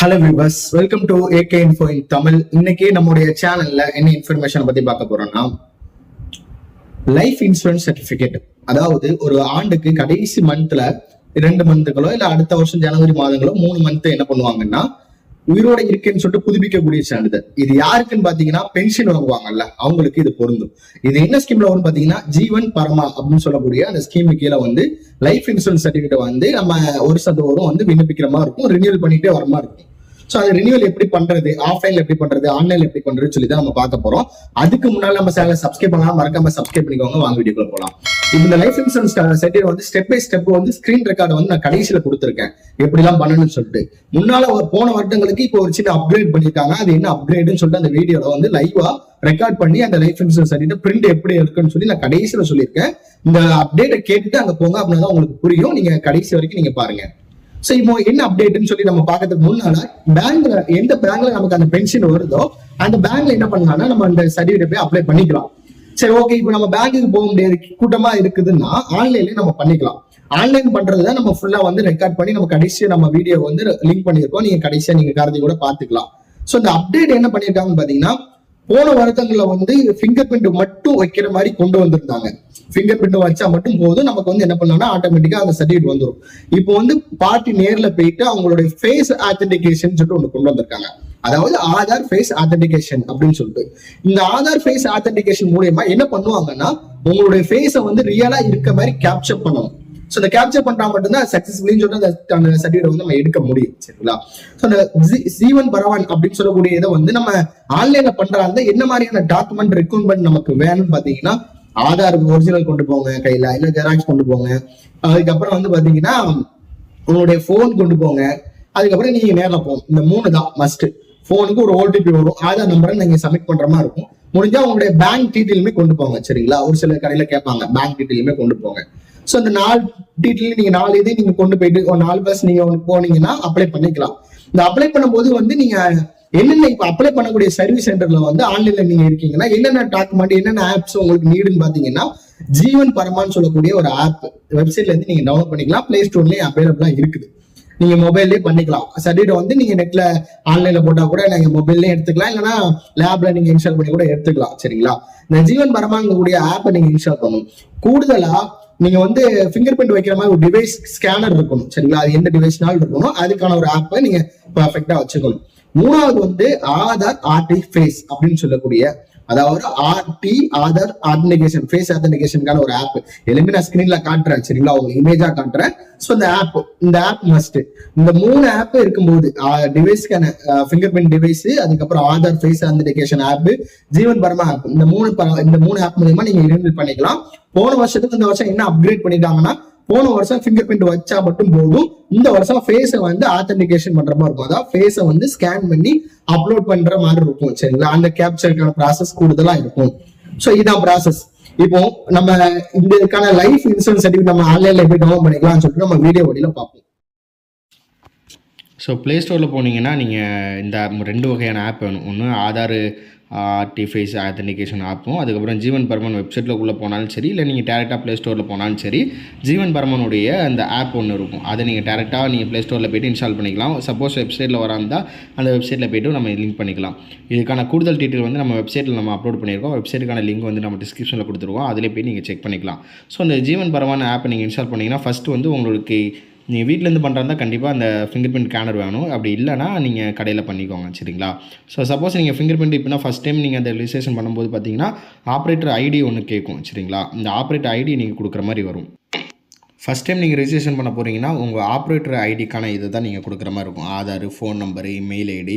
Hello viewers, welcome to AK info இன் தமிழ். இன்னைக்கு நம்முடைய சேனல்ல என்ன இன்ஃபர்மேஷன் பத்தி பார்க்க போறோம்னா, லைஃப் இன்சூரன்ஸ் சர்டிபிகேட். அதாவது ஒரு ஆண்டுக்கு கடைசி மந்த்ல 2 மந்த்துகளோ இல்ல அடுத்த வருஷம் ஜனவரி மாதங்களோ 3 மந்த் என்ன பண்ணுவாங்கன்னா, உயிரோட இருக்கேன்னு சொல்லிட்டு புதுப்பிக்கக்கூடிய சான்றிதழ். இது யாருக்குன்னு பாத்தீங்கன்னா, பென்ஷன் வாங்குவாங்கல்ல அவங்களுக்கு இது பொருந்தும். இது என்ன ஸ்கீம்ல வரும் பாத்தீங்கன்னா, ஜீவன் பரமா அப்படின்னு சொல்லக்கூடிய அந்த ஸ்கீம் கீழே லைஃப் இன்சூரன்ஸ் சர்டிபிகேட் நம்ம ஒரு சதவீதம் விண்ணப்பிக்கிற மாதிரி இருக்கும், ரினியூவல் பண்ணிட்டே வர மாதிரி இருக்கும். சோ அது ரினியூவல் எப்படி பண்றது, ஆஃப்லைன்ல எப்படி பண்றது, ஆன்லைன்ல எப்படி பண்றதுன்னு சொல்லி தான் நம்ம பார்க்க போறோம். அதுக்கு முன்னாடி நம்ம சேனலை சப்ஸ்கிரைப் பண்ணலாம், மறக்காம சப்ஸ்கிரைப் பண்ணிக்கோங்க. வாங்க வீடியோக்குள்ள போலாம். இந்த life insurance certificate step by step screen record நான் கடைசியில கொடுத்துருக்கேன், எப்படி எல்லாம் பண்ணணும்னு சொல்லிட்டு. முன்னால போன வருடங்களுக்கு இப்போ ஒரு சின்ன அப்கிரேட் பண்ணிருக்காங்க. அது என்ன அப்கிரேட்னு சொல்லிட்டு அந்த வீடியோல லைவா ரெக்கார்ட் பண்ணி அந்த லைஃப் இன்சூரன்ஸ் சர்டிபிகேட் பிரிண்ட் எப்படி இருக்குன்னு சொல்லி நான் கடைசியில சொல்லியிருக்கேன். இந்த அப்டேட்டை கேட்டுட்டு அங்க போங்க, அப்படின்னா உங்களுக்கு புரியும். நீங்க கடைசி வரைக்கும் நீங்க பாருங்க. சோ இப்போ என்ன அப்டேட்னு சொல்லி நம்ம பாக்கிறதுக்கு முன்னால, பேங்க்ல எந்த பேங்க்ல நமக்கு அந்த பென்ஷன் வருதோ அந்த பேங்க்ல என்ன பண்ணலாம்னா, நம்ம அந்த சர்டிபிகேட் போய் அப்ளை பண்ணிக்கலாம். சரி, ஓகே. இப்போ நம்ம பேங்க்குக்கு போக முடியாது, கூட்டமா இருக்குதுன்னா ஆன்லைன்லயே நம்ம பண்ணிக்கலாம். ஆன்லைன் பண்றதுதான் நம்ம ஃபுல்லா ரெக்கார்ட் பண்ணி நம்ம கடைசியா நம்ம வீடியோ லிங்க் பண்ணிருக்கோம். நீங்க கடைசியா நீங்க கருதி கூட பாத்துக்கலாம். சோ இந்த அப்டேட் என்ன பண்ணிருக்காங்கன்னு பாத்தீங்கன்னா, போன வருடங்கள்ல ஃபிங்கர் பிரிண்ட் மட்டும் வைக்கிற மாதிரி கொண்டு வந்திருந்தாங்க. ஃபிங்கர் பிரிண்ட் வச்சா மட்டும் போதும், நமக்கு என்ன பண்ணோம்னா ஆட்டோமேட்டிக்கா அந்த சர்டிபிகேட் வந்துடும். இப்போ பார்ட்டி நேர்ல போயிட்டு அவங்களுடைய ஃபேஸ் ஆத்தென்டிகேஷன் சொல்லிட்டு ஒண்ணு கொண்டு வந்திருக்காங்க. அதாவது ஆதார் ஃபேஸ் ஆத்தென்டிகேஷன் அப்படின்னு சொல்லிட்டு, இந்த ஆதார் ஃபேஸ் ஆத்தென்டிகேஷன் மூலியமா என்ன பண்ணுவாங்கன்னா, உங்களுடைய ஃபேஸை ரியலா இருக்க மாதிரி கேப்சர் பண்ணணும். சோ இந்த கேப்சர் பண்றா மட்டும்தான் சக்சஸ்ஃபுல்லின்னு சொல்லிட்டு அந்த சர்டிபிகேட் நம்ம எடுக்க முடியும். சரிங்களா? சோ அந்த ஜீவன் பரவான் அப்படின்னு சொல்லக்கூடிய இதை நம்ம ஆன்லைன்ல பண்றாங்க. என்ன மாதிரியான டாக்குமெண்ட் ரெக்வயர்மெண்ட் நமக்கு வேணும்னு பாத்தீங்கன்னா, ஆதார் ஒரிஜினல் கொண்டு போங்க கையில, இல்ல ஜெராக்ஸ் கொண்டு போங்க. அதுக்கப்புறம் பாத்தீங்கன்னா உங்களுடைய போன் கொண்டு போங்க. அதுக்கப்புறம் நீங்க நேரில் போகும். இந்த 3 தான் மஸ்ட். போனுக்கு ஒரு ஓடிபி வரும், ஆதார் நம்பரை நீங்க சப்மிட் பண்ற மாதிரி இருக்கும். முடிஞ்சா உங்களுடைய பேங்க் டீட்டெயிலுமே கொண்டு போங்க. சரிங்களா? ஒரு சில கடையில கேட்பாங்க, பேங்க் டீட்டெயிலுமே கொண்டு போங்க. சோ இந்த 4 டீட்டெயில் நீங்க 4 இதை நீங்க கொண்டு போயிட்டு ஒரு 4 பஸ் நீங்க போனீங்கன்னா அப்ளை பண்ணிக்கலாம். இந்த அப்ளை பண்ணும்போது நீங்க என்னென்ன இப்ப அப்ளை பண்ணக்கூடிய சர்வீஸ் சென்டர்ல ஆன்லைன்ல நீங்க இருக்கீங்கன்னா என்னென்ன டாக்குமெண்ட் என்னென்ன ஆப்ஸ் உங்களுக்கு நீடுன்னு பாத்தீங்கன்னா, ஜீவன் பரமான்னு சொல்லக்கூடிய ஒரு ஆப் வெப்சைட்ல நீங்க டவுன்லோட் பண்ணிக்கலாம். பிளே ஸ்டோர்லயும் அவைலபிளா இருக்குது. நீங்க மொபைல்லயே பண்ணிக்கலாம். சர்டிபிகேட் நீங்க நெட்ல ஆன்லைன்ல போட்டா கூட நீங்க மொபைல்லயே எடுத்துக்கலாம், இல்லைன்னா லேப்ல நீங்க இன்ஸ்டால் பண்ணி கூட எடுத்துக்கலாம். சரிங்களா? இந்த ஜீவன் பரமாங்கக்கூடிய ஆப்பை நீங்க இன்ஸ்டால் பண்ணணும். கூடுதலா நீங்க ஃபிங்கர் பிரிண்ட் வைக்கிற மாதிரி ஒரு டிவைஸ் ஸ்கேனர் இருக்கணும். சரிங்களா? அது எந்த டிவைஸ்னாலும் இருக்கணும். அதுக்கான ஒரு ஆப்பை நீங்க பெர்ஃபெக்டா வச்சுக்கணும். 3வது ஆதார் ஆர்டி ஃபேஸ் அப்படின்னு சொல்லக்கூடிய, அதாவது ஆர்டி ஆதார் ஆத்தென்டிகேஷன் ஃபேஸ் ஆத்தென்டிகேஷனுக்கான ஒரு ஆப். எல்லாமே நான் ஸ்கிரீன்ல காட்டுறேன். சரிங்களா? உங்களுக்கு இமேஜா காட்டுறேன். ஸோ இந்த ஆப் மஸ்ட். இந்த 3 ஆப் இருக்கும்போது டிவைஸ்க்கான ஃபிங்கர் பிரிண்ட் டிவைஸ், அதுக்கப்புறம் ஆதார் ஃபேஸ் ஆத்தென்டிகேஷன் ஆப், ஜீவன் பர்மா ஆப், இந்த 3 ஆப் மூலமா நீங்க ரினியூவல் பண்ணிக்கலாம். போன வருஷத்துக்கு இந்த வருஷம் என்ன அப்கிரேட் பண்ணிட்டாங்கன்னா, போன வருஷம் ஃபிங்கர் பிரிண்ட் வச்சா மட்டும் போதும், இந்த வருஷம் ஃபேஸை ஆத்தென்டிகேஷன் பண்ற மாதிரி இருக்கும். அதாவது ஃபேஸை ஸ்கேன் பண்ணி அப்லோட் பண்ற மாதிரி இருக்கும். சரிங்களா? அந்த கேப்சருக்கான ப்ராசஸ் கூடுதலா இருக்கும். சோ இதான் ப்ராசஸ். இப்போ நம்ம இதுக்கான லைஃப் இன்சூரன்ஸ் சர்டிபிகேட் நம்ம ஆன்லைன்ல எப்படி டவுன்லோட் பண்ணிக்கலாம்னு சொல்லிட்டு நம்ம வீடியோ வழியில பார்ப்போம். ஸோ ப்ளே ஸ்டோரில் போனீங்கன்னா நீங்கள் இந்த 2 வகையான ஆப் வேணும். ஒன்று ஆதார் ஆர்டி ஃபேஸ் ஆத்தென்டிகேஷன் ஆப்பும், அதுக்கப்புறம் ஜீவன் பர்மன் வெப்சைட்டில் போனாலும் சரி, இல்லை நீங்கள் டேரெக்டாக ப்ளே ஸ்டோரில் போனாலும் சரி, ஜீவன் பர்மனுடைய அந்த ஆப் ஒன்று இருக்கும். அதை நீங்கள் டேரெக்டாக நீங்கள் ப்ளே ஸ்டோரில் போய்ட்டு இன்ஸ்டால் பண்ணிக்கலாம். சப்போஸ் வெப்சைட்டில் வராந்தால் அந்த வெப்சைட்டில் போய்ட்டு நம்ம லிங்க் பண்ணிக்கலாம். இதுக்கான கூடுதல் டீட்டெயில் நம்ம வெப்சைட்டில் நம்ம அப்லோட் பண்ணியிருக்கோம். வெப்சைட்டுக்கான லிங்க் நம்ம டிஸ்கிரிப்ஷனில் கொடுத்துருவோம். அதிலே போய் நீங்கள் செக் பண்ணிக்கலாம். ஸோ அந்த ஜீவன் பர்மன் ஆப்பை நீங்கள் இன்ஸ்டால் பண்ணிங்கன்னா, ஃபஸ்ட்டு உங்களுக்கு நீங்கள் வீட்டிலேருந்து பண்ணுறதா கண்டிப்பாக அந்த ஃபிங்கர் பிரிண்ட் ஸ்கேனர் வேணும். அப்படி இல்லைனா நீங்கள் கடையில் பண்ணிக்கோங்க. சரிங்களா? ஸோ சப்போஸ் நீங்கள் ஃபிங்கர் பிரிண்ட் இப்போனா ஃபஸ்ட் டைம் நீங்கள் அந்த ரிஜிஸ்ட்ரேஷன் பண்ணும்போது பார்த்தீங்கன்னா, ஆப்ரேட்டர் ஐடி ஒன்று கேட்கும். சரிங்களா? இந்த ஆப்ரேட்டர் ஐடி நீங்கள் கொடுக்குற மாதிரி வரும். ஃபஸ்ட் டைம் நீங்கள் ரிஜிஸ்ட்ரேஷன் பண்ண போகிறீங்கன்னா, உங்கள் ஆப்ரேட்டர் ஐடிக்கான இதை தான் நீங்கள் கொடுக்குற மாதிரி இருக்கும். Aadhaar, phone number, email ID,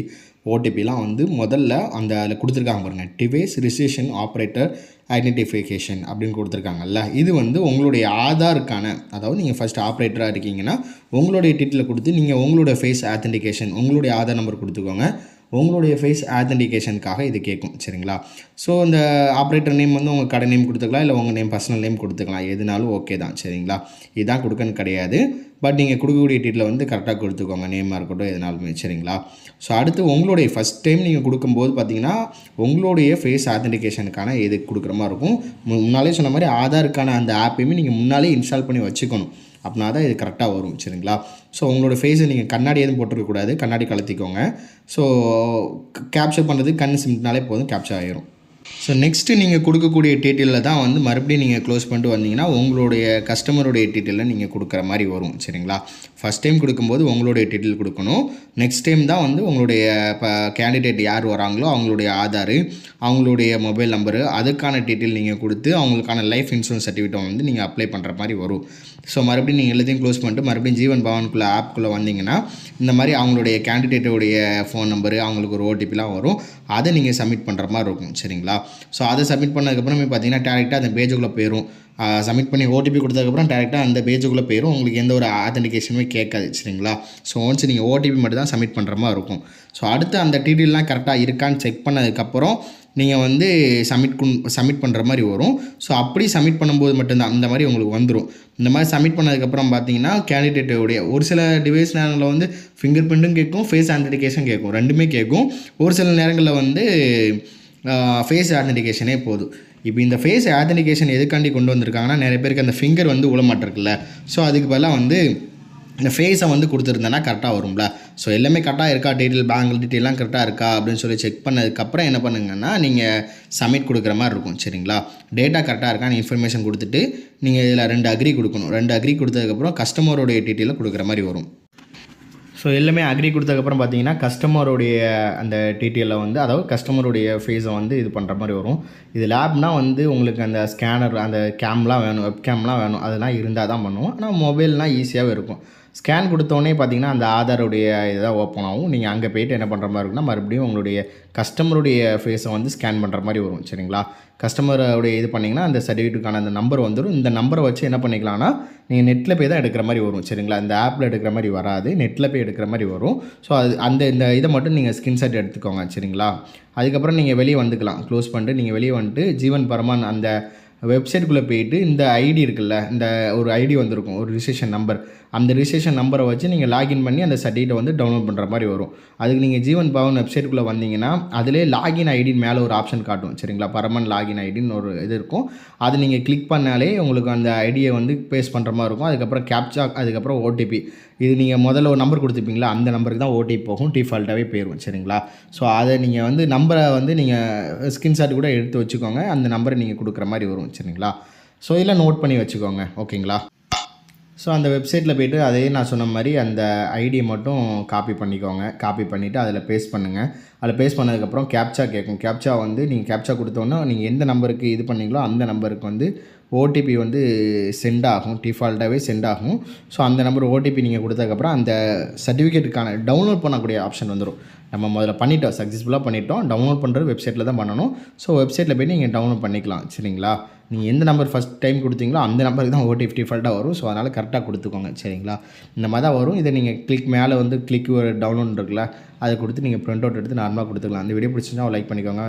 ஓடிபிலாம் முதல்ல அதில் கொடுத்துருக்காங்க பாருங்கள். டிவைஸ் ரிஜிஸ்ட்ரேஷன் ஆப்ரேட்டர் ஐடென்டிஃபிகேஷன் அப்படின்னு கொடுத்துருக்காங்கல்ல, இது உங்களுடைய ஆதாருக்கான, அதாவது நீங்கள் ஃபஸ்ட் ஆப்ரேட்டராக இருக்கீங்கன்னா உங்களுடைய டீட்டெயிலை கொடுத்து நீங்கள் உங்களுடைய ஃபேஸ் ஆத்தென்டிகேஷன், உங்களுடைய ஆதார் நம்பர் கொடுத்துக்கோங்க. உங்களுடைய ஃபேஸ் ஆத்தென்டிகேஷனுக்காக இது கேட்கும். சரிங்களா? ஸோ இந்த ஆப்ரேட்டர் நேம் உங்கள் கடை நேம் கொடுத்துக்கலாம், இல்லை உங்கள் நேம் பர்சனல் நேம் கொடுத்துக்கலாம். எதுனாலும் ஓகே தான். சரிங்களா? இதுதான் கொடுக்கன்னு கிடையாது. பட் நீங்கள் கொடுக்கக்கூடிய டீட்டெயில் கரெக்டாக கொடுத்துக்கோங்க, நேமாக இருக்கட்டும் எதுனாலுமே. சரிங்களா? ஸோ அடுத்து உங்களுடைய ஃபஸ்ட் டைம் நீங்கள் கொடுக்கும்போது பார்த்தீங்கன்னா, உங்களுடைய ஃபேஸ் ஆத்தென்டிகேஷனுக்கான இது கொடுக்குற மாதிரி இருக்கும். முன்னாலே சொன்ன மாதிரி ஆதாருக்கான அந்த ஆப்பையுமே நீங்கள் முன்னாலே இன்ஸ்டால் பண்ணி வச்சுக்கணும். அப்படின்னா தான் இது கரெக்டாக வரும் சரிங்களா. ஸோ உங்களோட ஃபேஸை நீங்கள் கண்ணாடி எதுவும் போட்டுருக்கக்கூடாது, கண்ணாடி கலத்திக்கோங்க. ஸோ கேப்சர் பண்ணுறது கண் சிமிட்டினாலே போதும், கேப்சர் ஆகிரும். ஸோ நெக்ஸ்ட்டு நீங்கள் கொடுக்கக்கூடிய டீட்டெயிலில் தான் வந்து மறுபடியும் நீங்கள் க்ளோஸ் பண்ணிட்டு வந்தீங்கன்னா உங்களுடைய கஸ்டமருடைய டீட்டெயிலில் நீங்கள் கொடுக்குற மாதிரி வரும் சரிங்களா. ஃபஸ்ட் டைம் கொடுக்கும்போது உங்களுடைய டீட்டெயில் கொடுக்கணும். நெக்ஸ்ட் டைம் தான் வந்து உங்களுடைய இப்போ கேண்டிடேட் யார் வராங்களோ அவங்களுடைய ஆதார், அவங்களுடைய மொபைல் நம்பரு, அதுக்கான டீட்டெயில் நீங்கள் கொடுத்து அவங்களுக்கான லைஃப் இன்சூரன்ஸ் சர்டிஃபிகேட் வந்து நீங்கள் அப்ளை பண்ணுற மாதிரி வரும். ஸோ மறுபடியும் நீங்கள் எல்லாத்தையும் க்ளோஸ் பண்ணிட்டு மறுபடியும் ஜீவன் பவனுக்குள்ளே ஆப்குள்ளே வந்தீங்கன்னா இந்த மாதிரி அவங்களுடைய கேண்டிடேட்டோடைய ஃபோன் நம்பரு, அவங்களுக்கு ஒரு ஓடிபிலாம் வரும். அதை நீங்கள் சப்மிட் பண்ணுற மாதிரி இருக்கும் சரிங்களா. ஸோ அதை சப்மிட் பண்ணதுக்கப்புறமே பார்த்தீங்கன்னா டேரெக்டாக அந்த பேஜுக்குள்ளே போயிடும். சப்மிட் பண்ணி ஓடிபி கொடுத்ததுக்கப்புறம் டேரெக்டாக அந்த பேஜுக்குள்ளே போயிடும். உங்களுக்கு எந்த ஒரு ஆத்தென்டிகேஷனுமே கேட்காது சரிங்களா. ஸோ ஒன்ஸ் நீங்கள் ஓடிபி மட்டும் தான் சப்மிட் பண்ணுற மாதிரி இருக்கும். ஸோ அடுத்து அந்த டீட்டெயிலாம் கரெக்டாக இருக்கான்னு செக் பண்ணதுக்கப்புறம் நீங்கள் வந்து சப்மிட் பண்ணுற மாதிரி வரும். ஸோ அப்படி சப்மிட் பண்ணும்போது மட்டும்தான் இந்த மாதிரி உங்களுக்கு வந்துடும். இந்த மாதிரி சப்மிட் பண்ணதுக்கப்புறம் பார்த்தீங்கன்னா கேண்டிடேட்டோடைய ஒரு சில டிவைஸ் நேரங்களில் வந்து ஃபிங்கர் பிரிண்ட்டும் கேட்கும், ஃபேஸ் ஆத்தென்டிகேஷன் கேட்கும், ரெண்டுமே கேட்கும். ஒரு சில நேரங்களில் வந்து ஃபேஸ் ஆத்தென்டிகேஷனே போதும். இப்போ இந்த ஃபேஸ் ஆத்தென்டிகேஷன் எதுக்காண்டி கொண்டு வந்திருக்காங்கன்னா நிறைய பேருக்கு அந்த ஃபிங்கர் வந்து உளமாட்டிருக்குல்ல. ஸோ அதுக்கு பதிலாக வந்து இந்த ஃபேஸை வந்து கொடுத்துருந்தேன்னா கரெக்டாக வரும்ல. ஸோ எல்லாமே கரெக்டாக இருக்கா, டீட்டெயில் பேங்க் டீட்டெயிலாம் கரெக்டாக இருக்கா அப்படின்னு சொல்லி செக் பண்ணதுக்கப்புறம் என்ன பண்ணுங்கன்னா நீங்கள் சப்மிட் கொடுக்குற மாதிரி இருக்கும் சரிங்களா. டேட்டா கரெக்டாக இருக்கான்னு இன்ஃபர்மேஷன் கொடுத்துட்டு நீங்கள் இதில் 2 அக்ரி கொடுக்கணும். 2 அக்ரி கொடுத்ததுக்கப்புறம் கஸ்டமரோடைய டீட்டெயிலை கொடுக்குற மாதிரி வரும். ஸோ எல்லாமே அக்ரி கொடுத்ததுக்கப்புறம் பார்த்தீங்கன்னா கஸ்டமருடைய அந்த டீட்டெயிலை வந்து அதாவது கஸ்டமருடைய ஃபேஸை வந்து இது பண்ணுற மாதிரி வரும். இது லேப்னால் வந்து உங்களுக்கு அந்த ஸ்கேனர், அந்த கேம்லாம் வேணும், வெப் கேம்லாம் வேணும், அதெல்லாம் இருந்தால் தான் பண்ணுவோம். ஆனால் மொபைல்னால் ஈஸியாகவே இருக்கும். ஸ்கேன் கொடுத்தோடனே பார்த்தீங்கன்னா அந்த ஆதாருடைய இதாக ஓப்பன் ஆகும். நீங்கள் அங்கே போய்ட்டு என்ன பண்ணுற மாதிரி இருக்குன்னா மறுபடியும் உங்களுடைய கஸ்டமருடைய ஃபேஸை வந்து ஸ்கேன் பண்ணுற மாதிரி வரும் சரிங்களா. கஸ்டமருடைய இது பண்ணிங்கன்னா அந்த சர்டிஃபிகேட்டுக்கான அந்த நம்பர் வந்துடும். இந்த நம்பரை வச்சு என்ன பண்ணிக்கலாம்னா நீங்கள் நெட்டில் போய் தான் எடுக்கிற மாதிரி வரும் சரிங்களா. இந்த ஆப்பில் எடுக்கிற மாதிரி வராது, நெட்டில் போய் எடுக்கிற மாதிரி வரும். ஸோ இந்த இதை மட்டும் நீங்கள் ஸ்கிரீன்ஷாட் எடுத்துக்கோங்க சரிங்களா. அதுக்கப்புறம் நீங்கள் வெளியே வந்துக்கலாம். க்ளோஸ் பண்ணிட்டு நீங்கள் வெளியே வந்துட்டு ஜீவன் பர்மான் அந்த வெப்சைட்டுக்குள்ளே போயிட்டு இந்த ஐடி இருக்குல்ல, இந்த ஒரு ஐடி வந்திருக்கும், ஒரு ரிஜிஸ்ட்ரேஷன் நம்பர். அந்த ரிஜிஸ்ட்ரேஷன் நம்பரை வச்சு நீங்கள் லாகின் பண்ணி அந்த சர்டிஃபிகேட்டை வந்து டவுன்லோட் பண்ணுற மாதிரி வரும். அதுக்கு நீங்கள் ஜீவன் பவன் வெப்சைட்டுக்குள்ளே வந்தீங்கன்னா அதிலே லாகின் ஐடின்னு மேலே ஒரு ஆப்ஷன் காட்டும் சரிங்களா. பர்மனன்ட் லாகின் ஐடின்னு ஒரு இது இருக்கும். அது நீங்கள் கிளிக் பண்ணாலே உங்களுக்கு அந்த ஐடியை வந்து பேஸ்ட் பண்ணுற மாதிரி இருக்கும். அதுக்கப்புறம் கேப்சா, அதுக்கப்புறம் ஓடிபி. இது நீங்கள் முதல்ல ஒரு நம்பர் கொடுத்துருப்பீங்களா, அந்த நம்பருக்கு தான் ஓடிபி போகும், டிஃபால்ட்டாகவே போயிடும் சரிங்களா. ஸோ அதை நீங்கள் வந்து நம்பரை வந்து நீங்கள் ஸ்க்ரீன்ஷாட் கூட எடுத்து வச்சுக்கோங்க. அந்த நம்பரை நீங்கள் கொடுக்குற மாதிரி வரும் சரிங்களா. ஸோ இதில் நோட் பண்ணி வச்சுக்கோங்க ஓகேங்களா. ஸோ அந்த வெப்சைட்டில் போய்ட்டு அதே நான் சொன்ன மாதிரி அந்த ஐடியை மட்டும் காப்பி பண்ணிக்கோங்க. காப்பி பண்ணிவிட்டு அதில் பேஸ்ட் பண்ணுங்கள். அதில் பேஸ்ட் பண்ணதுக்கப்புறம் கேப்சா கேட்கும். கேப்சா வந்து நீங்கள் கேப்சா கொடுத்தோன்னா நீங்கள் எந்த நம்பருக்கு இது பண்ணீங்களோ அந்த நம்பருக்கு வந்து ஓடிபி வந்து சென்ட் ஆகும், டிஃபால்ட்டாகவே சென்ட் ஆகும். ஸோ அந்த நம்பர் ஓடிபி நீங்கள் கொடுத்ததுக்கப்புறம் அந்த சர்டிஃபிகேட்டுக்கான டவுன்லோட் பண்ணக்கூடிய ஆப்ஷன் வந்துடும். நம்ம முதல்ல பண்ணிட்டோம், சக்ஸஸ்ஃபுல்லாக பண்ணிட்டோம். டவுன்லோட் பண்ணுறது வெப்சைட்டில் தான் பண்ணணும். ஸோ வெப்சைட்டில் போய் நீங்கள் டவுன்லோட் பண்ணிக்கலாம் சரிங்களா. நீங்கள் எந்த நம்பர் ஃபஸ்ட் டைம் கொடுத்தீங்களோ அந்த நம்பருக்கு தான் ஓடிபி டிஃபால்ட்டாக வரும். ஸோ அதனால் கரெக்டாக கொடுத்துக்கோங்க சரிங்களா. இந்த மாதிரி தான் வரும். இதை நீங்கள் மேலே வந்து கிளிக் ஒரு டவுன்லோட் இருக்குல்ல, அதை கொடுத்து நீங்கள் ப்ரிண்ட் அவுட் எடுத்து நார்மலாக கொடுத்துக்கலாம். அந்த வீடியோ பிடிச்சிருந்தா லைக் பண்ணிக்கோங்க.